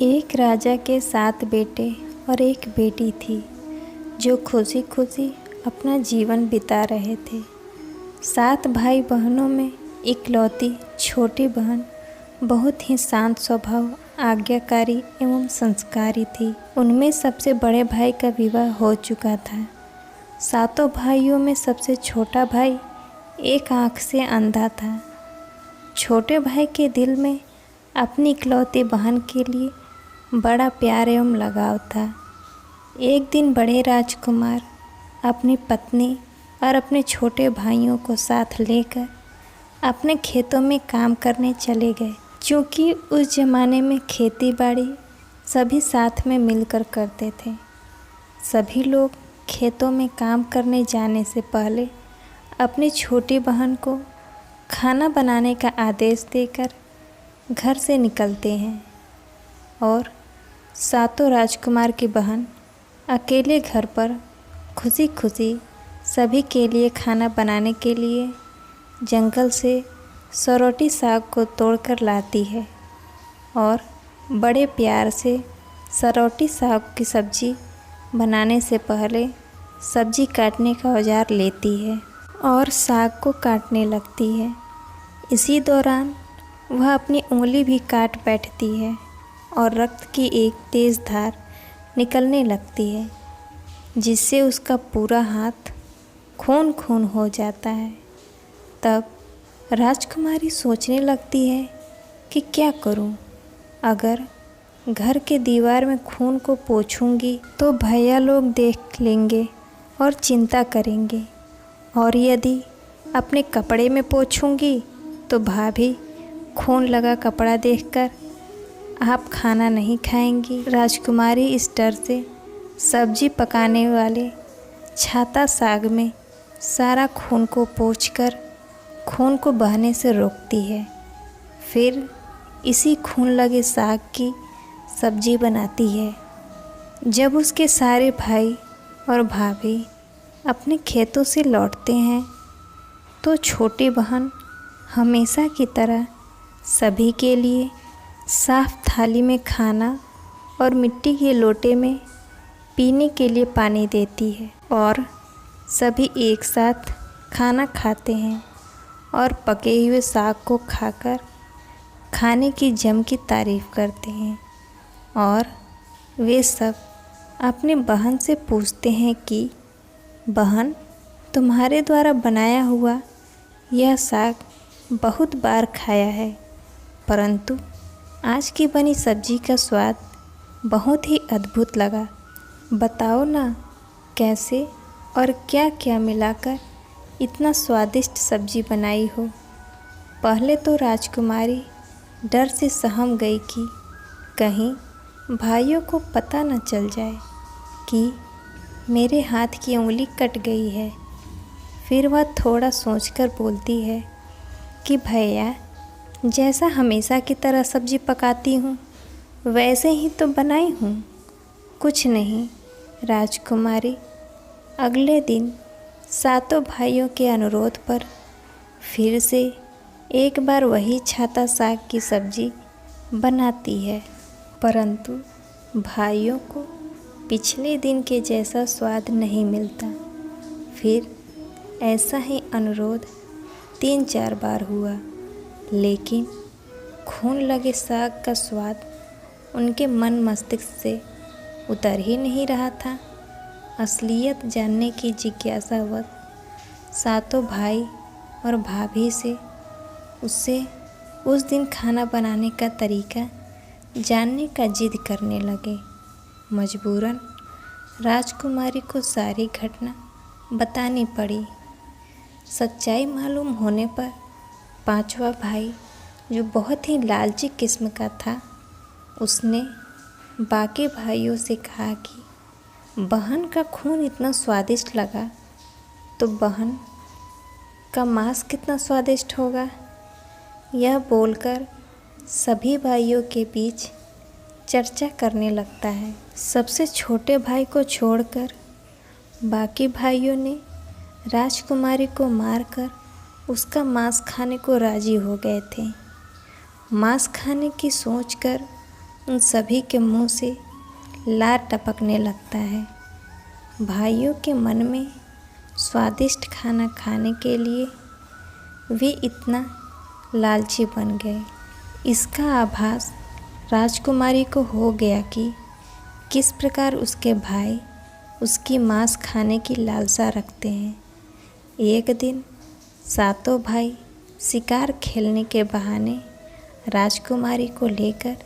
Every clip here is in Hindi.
एक राजा के 7 बेटे और एक बेटी थी जो खुशी खुशी अपना जीवन बिता रहे थे। 7 भाई बहनों में इकलौती छोटी बहन बहुत ही शांत स्वभाव, आज्ञाकारी एवं संस्कारी थी। उनमें सबसे बड़े भाई का विवाह हो चुका था। 7 भाइयों में सबसे छोटा भाई एक आँख से अंधा था। छोटे भाई के दिल में अपनी इकलौती बहन के लिए बड़ा प्यार एवं लगाव था। एक दिन बड़े राजकुमार अपनी पत्नी और अपने छोटे भाइयों को साथ लेकर अपने खेतों में काम करने चले गए। क्योंकि उस ज़माने में खेती बाड़ी सभी साथ में मिलकर करते थे। सभी लोग खेतों में काम करने जाने से पहले अपनी छोटी बहन को खाना बनाने का आदेश देकर घर से निकलते हैं और 7 राजकुमार की बहन अकेले घर पर खुशी खुशी सभी के लिए खाना बनाने के लिए जंगल से सरौटी साग को तोड़कर लाती है और बड़े प्यार से सरौटी साग की सब्ज़ी बनाने से पहले सब्ज़ी काटने का औजार लेती है और साग को काटने लगती है। इसी दौरान वह अपनी उंगली भी काट बैठती है और रक्त की एक तेज़ धार निकलने लगती है, जिससे उसका पूरा हाथ खून खून हो जाता है। तब राजकुमारी सोचने लगती है कि क्या करूं? अगर घर के दीवार में खून को पोंछूंगी तो भैया लोग देख लेंगे और चिंता करेंगे, और यदि अपने कपड़े में पोंछूंगी तो भाभी खून लगा कपड़ा देखकर आप खाना नहीं खाएंगी। राजकुमारी इस डर से सब्जी पकाने वाले छाता साग में सारा खून को पोंछकर खून को बहने से रोकती है। फिर इसी खून लगे साग की सब्जी बनाती है। जब उसके सारे भाई और भाभी अपने खेतों से लौटते हैं तो छोटी बहन हमेशा की तरह सभी के लिए साफ थाली में खाना और मिट्टी के लोटे में पीने के लिए पानी देती है और सभी एक साथ खाना खाते हैं और पके हुए साग को खाकर खाने की जम की तारीफ़ करते हैं। और वे सब अपनी बहन से पूछते हैं कि बहन, तुम्हारे द्वारा बनाया हुआ यह साग बहुत बार खाया है, परंतु आज की बनी सब्जी का स्वाद बहुत ही अद्भुत लगा। बताओ ना कैसे और क्या क्या मिलाकर इतना स्वादिष्ट सब्जी बनाई हो। पहले तो राजकुमारी डर से सहम गई कि कहीं भाइयों को पता न चल जाए कि मेरे हाथ की उंगली कट गई है। फिर वह थोड़ा सोचकर बोलती है कि भैया, जैसा हमेशा की तरह सब्ज़ी पकाती हूँ वैसे ही तो बनाई हूँ, कुछ नहीं। राजकुमारी अगले दिन 7 भाइयों के अनुरोध पर फिर से एक बार वही छाता साग की सब्ज़ी बनाती है, परंतु भाइयों को पिछले दिन के जैसा स्वाद नहीं मिलता। फिर ऐसा ही अनुरोध 3-4 बार हुआ, लेकिन खून लगे साग का स्वाद उनके मन मस्तिष्क से उतर ही नहीं रहा था। असलियत जानने की जिज्ञासावश 7 भाई और भाभी से उससे उस दिन खाना बनाने का तरीका जानने का जिद करने लगे। मजबूरन राजकुमारी को सारी घटना बतानी पड़ी। सच्चाई मालूम होने पर 5वां भाई, जो बहुत ही लालची किस्म का था, उसने बाकी भाइयों से कहा कि बहन का खून इतना स्वादिष्ट लगा तो बहन का मांस कितना स्वादिष्ट होगा। यह बोलकर सभी भाइयों के बीच चर्चा करने लगता है। सबसे छोटे भाई को छोड़कर बाकी भाइयों ने राजकुमारी को मारकर उसका मांस खाने को राजी हो गए थे। मांस खाने की सोचकर उन सभी के मुंह से लार टपकने लगता है। भाइयों के मन में स्वादिष्ट खाना खाने के लिए वे इतना लालची बन गए। इसका आभास राजकुमारी को हो गया कि किस प्रकार उसके भाई उसकी मांस खाने की लालसा रखते हैं। एक दिन सातों भाई शिकार खेलने के बहाने राजकुमारी को लेकर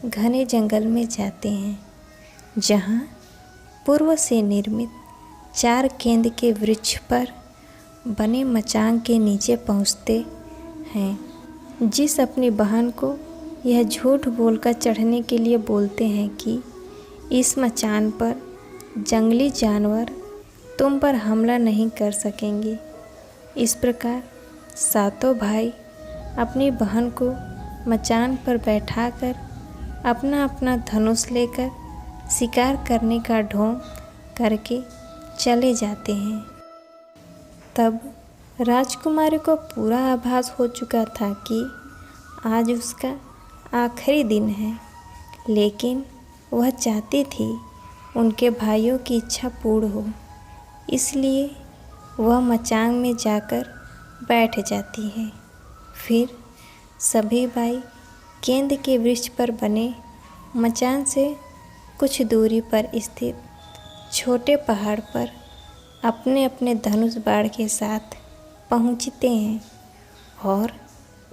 घने जंगल में जाते हैं, जहाँ पूर्व से निर्मित 4 गेंद के वृक्ष पर बने मचान के नीचे पहुँचते हैं। जिस अपनी बहन को यह झूठ बोलकर चढ़ने के लिए बोलते हैं कि इस मचान पर जंगली जानवर तुम पर हमला नहीं कर सकेंगे। इस प्रकार सातों भाई अपनी बहन को मचान पर बैठाकर अपना अपना धनुष लेकर शिकार करने का ढोंग करके चले जाते हैं। तब राजकुमारी को पूरा आभास हो चुका था कि आज उसका आखिरी दिन है, लेकिन वह चाहती थी उनके भाइयों की इच्छा पूर्ण हो, इसलिए वह मचान में जाकर बैठ जाती है। फिर सभी भाई गेंद के वृक्ष पर बने मचान से कुछ दूरी पर स्थित छोटे पहाड़ पर अपने अपने धनुष बाण के साथ पहुंचते हैं और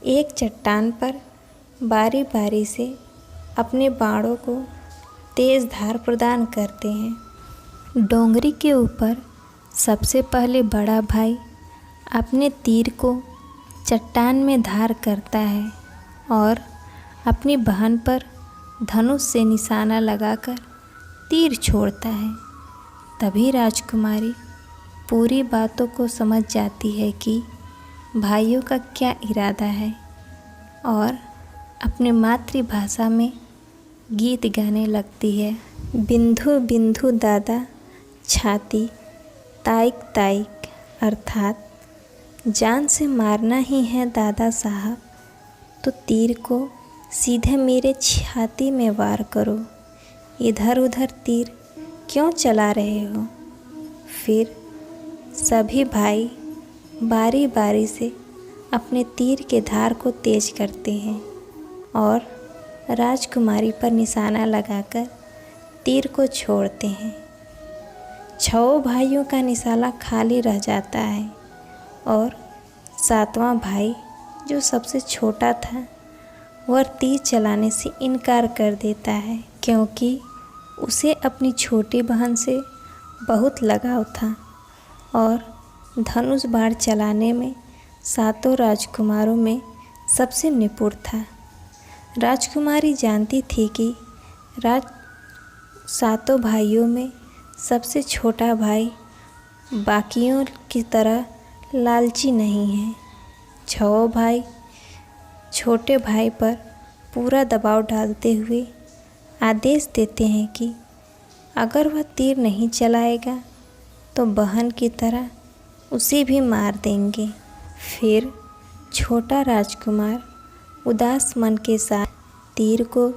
एक चट्टान पर बारी बारी से अपने बाणों को तेज धार प्रदान करते हैं। डोंगरी के ऊपर सबसे पहले बड़ा भाई अपने तीर को चट्टान में धार करता है और अपनी बहन पर धनुष से निशाना लगाकर तीर छोड़ता है। तभी राजकुमारी पूरी बातों को समझ जाती है कि भाइयों का क्या इरादा है और अपने मातृभाषा में गीत गाने लगती है। बिंदु बिंदु दादा छाती ताइक ताइक, अर्थात जान से मारना ही है दादा साहब तो तीर को सीधे मेरे छाती में वार करो, इधर उधर तीर क्यों चला रहे हो। फिर सभी भाई बारी बारी से अपने तीर के धार को तेज करते हैं और राजकुमारी पर निशाना लगाकर तीर को छोड़ते हैं। 6 भाइयों का निशाना खाली रह जाता है और 7वां भाई, जो सबसे छोटा था, वह तीर चलाने से इनकार कर देता है, क्योंकि उसे अपनी छोटी बहन से बहुत लगाव था और धनुष बाण चलाने में सातों राजकुमारों में सबसे निपुण था। राजकुमारी जानती थी कि सातों भाइयों में सबसे छोटा भाई बाकियों की तरह लालची नहीं है। 6 भाई छोटे भाई पर पूरा दबाव डालते हुए आदेश देते हैं कि अगर वह तीर नहीं चलाएगा तो बहन की तरह उसे भी मार देंगे। फिर छोटा राजकुमार उदास मन के साथ तीर को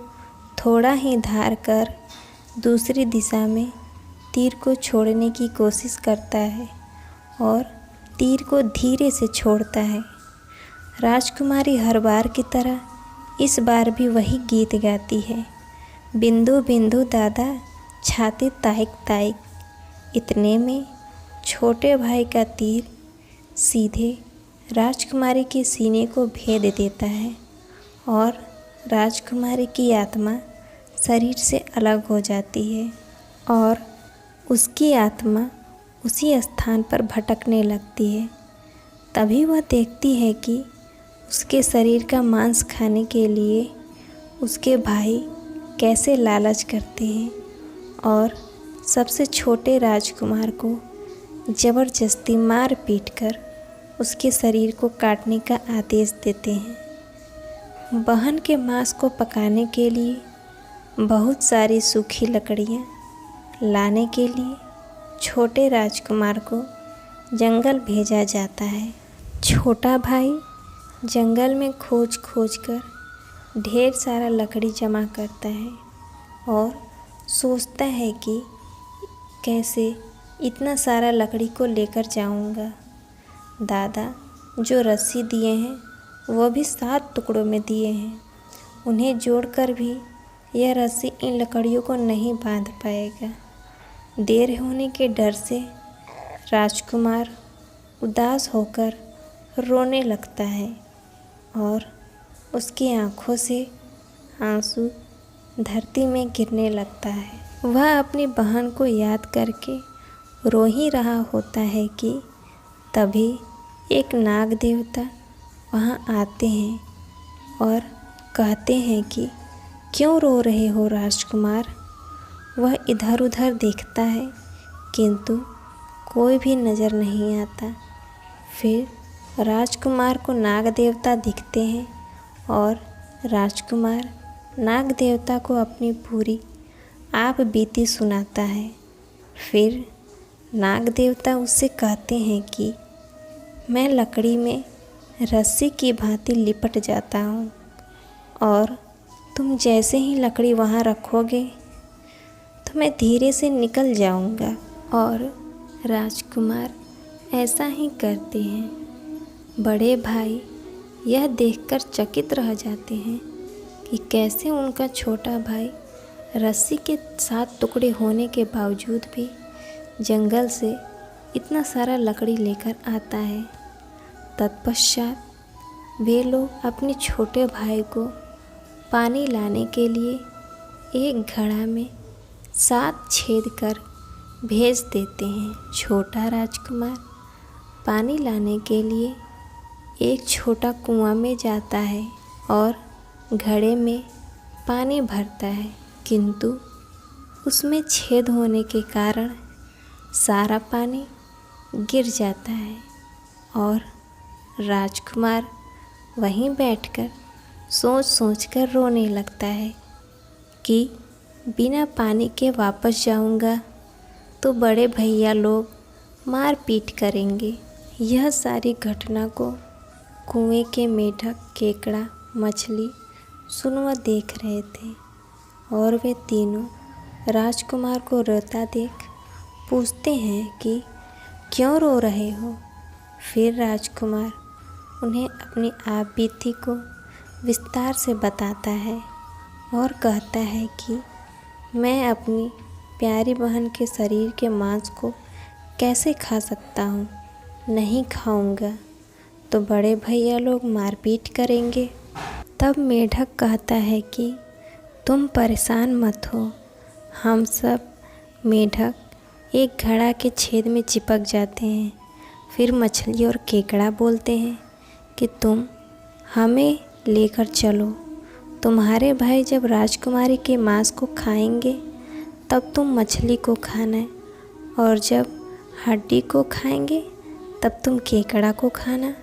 थोड़ा ही धार कर दूसरी दिशा में तीर को छोड़ने की कोशिश करता है और तीर को धीरे से छोड़ता है। राजकुमारी हर बार की तरह इस बार भी वही गीत गाती है, बिंदु बिंदु दादा छाती ताइक ताइक। इतने में छोटे भाई का तीर सीधे राजकुमारी के सीने को भेद देता है और राजकुमारी की आत्मा शरीर से अलग हो जाती है और उसकी आत्मा उसी स्थान पर भटकने लगती है। तभी वह देखती है कि उसके शरीर का मांस खाने के लिए उसके भाई कैसे लालच करते हैं और सबसे छोटे राजकुमार को ज़बरदस्ती मार पीट कर उसके शरीर को काटने का आदेश देते हैं। बहन के मांस को पकाने के लिए बहुत सारी सूखी लकड़ियाँ लाने के लिए छोटे राजकुमार को जंगल भेजा जाता है। छोटा भाई जंगल में खोज खोज कर ढेर सारा लकड़ी जमा करता है और सोचता है कि कैसे इतना सारा लकड़ी को लेकर जाऊंगा। दादा जो रस्सी दिए हैं वो भी 7 टुकड़ों में दिए हैं। उन्हें जोड़कर भी यह रस्सी इन लकड़ियों को नहीं बांध पाएगा। देर होने के डर से राजकुमार उदास होकर रोने लगता है और उसकी आँखों से आंसू धरती में गिरने लगता है। वह अपनी बहन को याद करके रो ही रहा होता है कि तभी एक नाग देवता वहाँ आते हैं और कहते हैं कि क्यों रो रहे हो राजकुमार। वह इधर उधर देखता है किंतु कोई भी नज़र नहीं आता। फिर राजकुमार को नाग देवता दिखते हैं और राजकुमार नाग देवता को अपनी पूरी आप बीती सुनाता है। फिर नाग देवता उससे कहते हैं कि मैं लकड़ी में रस्सी की भांति लिपट जाता हूँ और तुम जैसे ही लकड़ी वहाँ रखोगे तो मैं धीरे से निकल जाऊँगा। और राजकुमार ऐसा ही करते हैं। बड़े भाई यह देखकर चकित रह जाते हैं कि कैसे उनका छोटा भाई रस्सी के 7 टुकड़े होने के बावजूद भी जंगल से इतना सारा लकड़ी लेकर आता है। तत्पश्चात वे लोग अपने छोटे भाई को पानी लाने के लिए एक घड़ा में 7 छेद कर भेज देते हैं। छोटा राजकुमार पानी लाने के लिए एक छोटा कुआं में जाता है और घड़े में पानी भरता है, किंतु उसमें छेद होने के कारण सारा पानी गिर जाता है और राजकुमार वहीं बैठकर सोच सोच कर रोने लगता है कि बिना पानी के वापस जाऊंगा तो बड़े भैया लोग मार पीट करेंगे। यह सारी घटना को कुएं के मेढक, केकड़ा, मछली सुनवा देख रहे थे और वे तीनों राजकुमार को रोता देख पूछते हैं कि क्यों रो रहे हो। फिर राजकुमार उन्हें अपनी आप बीती को विस्तार से बताता है और कहता है कि मैं अपनी प्यारी बहन के शरीर के मांस को कैसे खा सकता हूँ, नहीं खाऊंगा तो बड़े भैया लोग मारपीट करेंगे। तब मेढक कहता है कि तुम परेशान मत हो। हम सब मेढक एक घड़ा के छेद में चिपक जाते हैं। फिर मछली और केकड़ा बोलते हैं कि तुम हमें लेकर चलो। तुम्हारे भाई जब राजकुमारी के मांस को खाएंगे तब तुम मछली को खाना और जब हड्डी को खाएंगे तब तुम केकड़ा को खाना।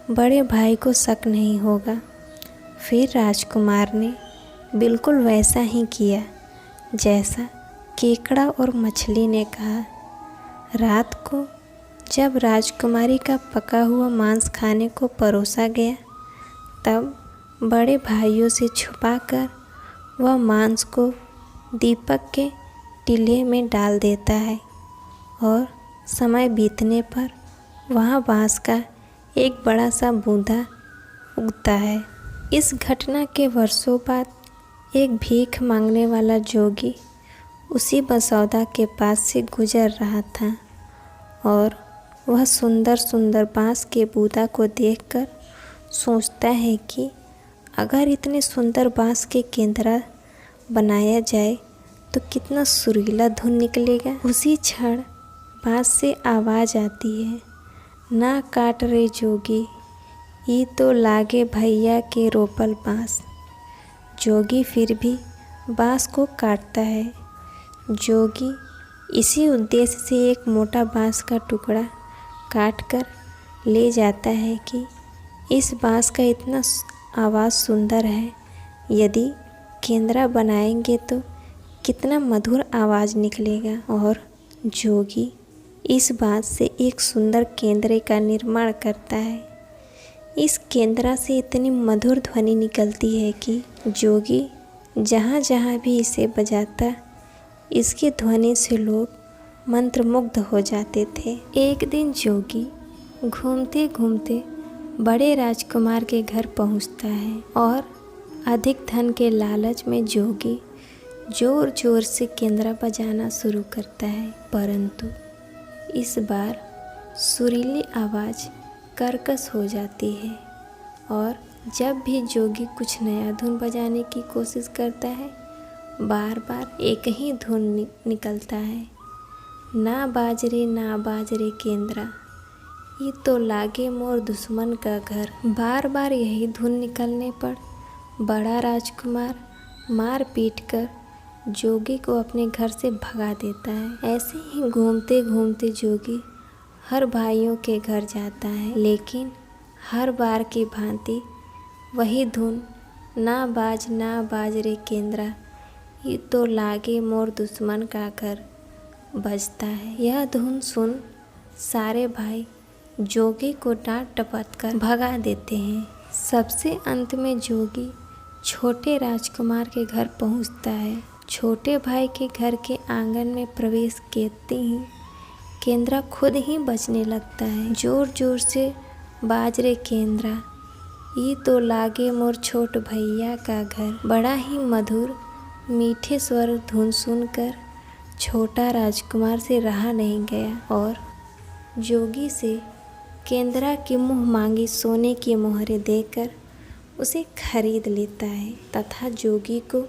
बड़े भाई को शक नहीं होगा। फिर राजकुमार ने बिल्कुल वैसा ही किया जैसा केकड़ा और मछली ने कहा। रात को जब राजकुमारी का पका हुआ मांस खाने को परोसा गया तब बड़े भाइयों से छुपाकर वह मांस को दीपक के टीले में डाल देता है और समय बीतने पर वहाँ बाँस का एक बड़ा सा बूंदा उगता है। इस घटना के वर्षों बाद एक भीख मांगने वाला जोगी उसी बसौदा के पास से गुजर रहा था और वह सुंदर सुंदर बाँस के बूंदा को देखकर सोचता है कि अगर इतने सुंदर बाँस के केंद्रा बनाया जाए तो कितना सुरीला धुन निकलेगा। उसी क्षण बाँस से आवाज़ आती है, ना काट रे जोगी, ई तो लागे भैया के रोपल बाँस। जोगी फिर भी बाँस को काटता है। जोगी इसी उद्देश्य से एक मोटा बाँस का टुकड़ा काट कर ले जाता है कि इस बाँस का इतना आवाज़ सुंदर है, यदि केंद्रा बनाएंगे तो कितना मधुर आवाज़ निकलेगा। और जोगी इस बात से एक सुंदर केंद्रे का निर्माण करता है। इस केंद्रा से इतनी मधुर ध्वनि निकलती है कि जोगी जहाँ जहाँ भी इसे बजाता, इसकी ध्वनि से लोग मंत्रमुग्ध हो जाते थे। एक दिन जोगी घूमते घूमते बड़े राजकुमार के घर पहुँचता है और अधिक धन के लालच में जोगी ज़ोर ज़ोर से केंद्रा बजाना शुरू करता है, परंतु इस बार सुरीली आवाज़ कर्कश हो जाती है और जब भी जोगी कुछ नया धुन बजाने की कोशिश करता है, बार बार एक ही धुन निकलता है, ना बाज रे केंद्रा, ये तो लागे मोर दुश्मन का घर। बार बार यही धुन निकलने पर बड़ा राजकुमार मार पीट कर जोगी को अपने घर से भगा देता है। ऐसे ही घूमते घूमते जोगी हर भाइयों के घर जाता है, लेकिन हर बार की भांति वही धुन ना बाज रे केंद्रा, ये तो लागे मोर दुश्मन का घर बजता है। यह धुन सुन सारे भाई जोगी को डांट डपट कर भगा देते हैं। सबसे अंत में जोगी छोटे राजकुमार के घर पहुंचता है। छोटे भाई के घर के आंगन में प्रवेश करते ही केंद्रा खुद ही बजने लगता है, जोर जोर से बाज रे केंद्रा, ये तो लागे मोर छोट भैया का घर। बड़ा ही मधुर मीठे स्वर धुन सुनकर छोटा राजकुमार से रहा नहीं गया और जोगी से केंद्रा की मुँह मांगी सोने की मोहरें देकर उसे खरीद लेता है तथा जोगी को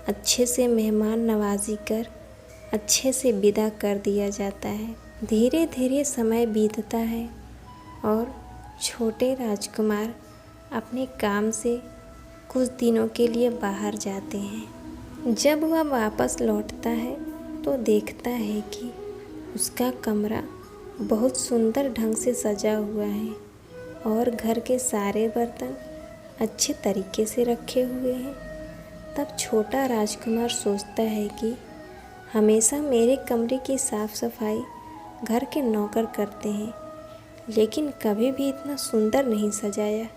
अच्छे से मेहमान नवाजी कर अच्छे से विदा कर दिया जाता है। धीरे धीरे समय बीतता है और छोटे राजकुमार अपने काम से कुछ दिनों के लिए बाहर जाते हैं। जब वह वापस लौटता है तो देखता है कि उसका कमरा बहुत सुंदर ढंग से सजा हुआ है और घर के सारे बर्तन अच्छे तरीके से रखे हुए हैं। तब छोटा राजकुमार सोचता है कि हमेशा मेरे कमरे की साफ़ सफाई घर के नौकर करते हैं, लेकिन कभी भी इतना सुंदर नहीं सजाया।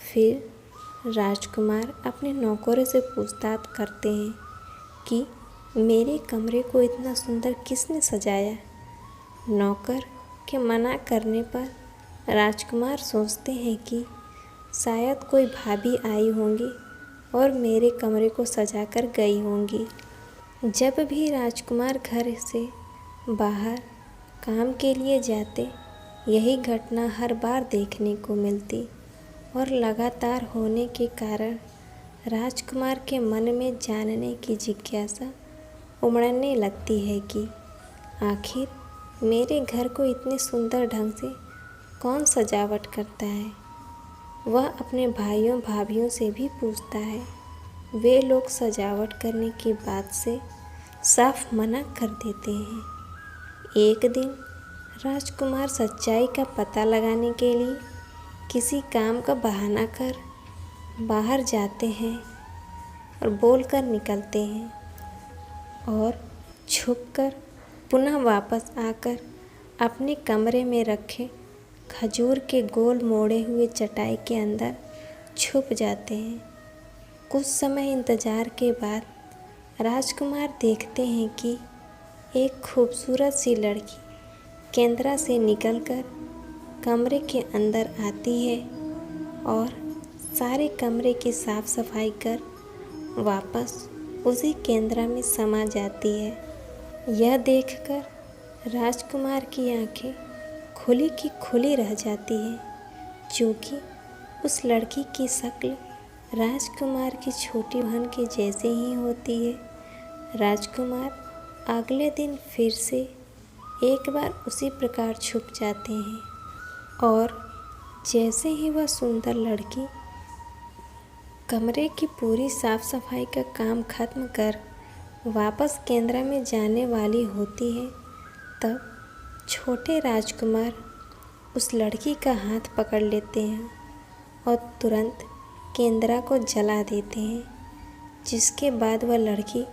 फिर राजकुमार अपने नौकरों से पूछताछ करते हैं कि मेरे कमरे को इतना सुंदर किसने सजाया। नौकर के मना करने पर राजकुमार सोचते हैं कि शायद कोई भाभी आई होंगी और मेरे कमरे को सजाकर गई होंगी। जब भी राजकुमार घर से बाहर काम के लिए जाते, यही घटना हर बार देखने को मिलती और लगातार होने के कारण राजकुमार के मन में जानने की जिज्ञासा उमड़ने लगती है कि आखिर मेरे घर को इतने सुंदर ढंग से कौन सजावट करता है। वह अपने भाइयों भाभियों से भी पूछता है, वे लोग सजावट करने की बात से साफ मना कर देते हैं। एक दिन राजकुमार सच्चाई का पता लगाने के लिए किसी काम का बहाना कर बाहर जाते हैं और बोलकर निकलते हैं और छुपकर पुनः वापस आकर अपने कमरे में रखे खजूर के गोल मोड़े हुए चटाई के अंदर छुप जाते हैं। कुछ समय इंतज़ार के बाद राजकुमार देखते हैं कि एक खूबसूरत सी लड़की केंद्रा से निकलकर कमरे के अंदर आती है और सारे कमरे की साफ़ सफाई कर वापस उसी केंद्रा में समा जाती है। यह देखकर राजकुमार की आंखें खुली की खुली रह जाती हैं, क्योंकि उस लड़की की शक्ल राजकुमार की छोटी बहन के जैसे ही होती है। राजकुमार अगले दिन फिर से एक बार उसी प्रकार छुप जाते हैं और जैसे ही वह सुंदर लड़की कमरे की पूरी साफ सफाई का काम खत्म कर वापस केंद्रा में जाने वाली होती है, तब छोटे राजकुमार उस लड़की का हाथ पकड़ लेते हैं और तुरंत केंद्रा को जला देते हैं, जिसके बाद वह लड़की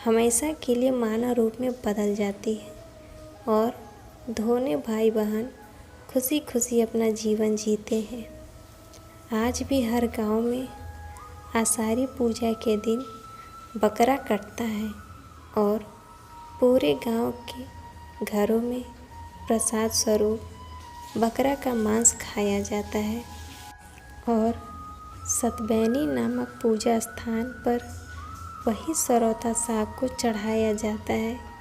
हमेशा के लिए मानव रूप में बदल जाती है और दोनों भाई बहन खुशी खुशी अपना जीवन जीते हैं। आज भी हर गांव में आषाढ़ी पूजा के दिन बकरा कटता है और पूरे गांव के घरों में प्रसाद स्वरूप बकरा का मांस खाया जाता है। और सतबैनी नामक पूजा स्थान पर वही सरौता साग को चढ़ाया जाता है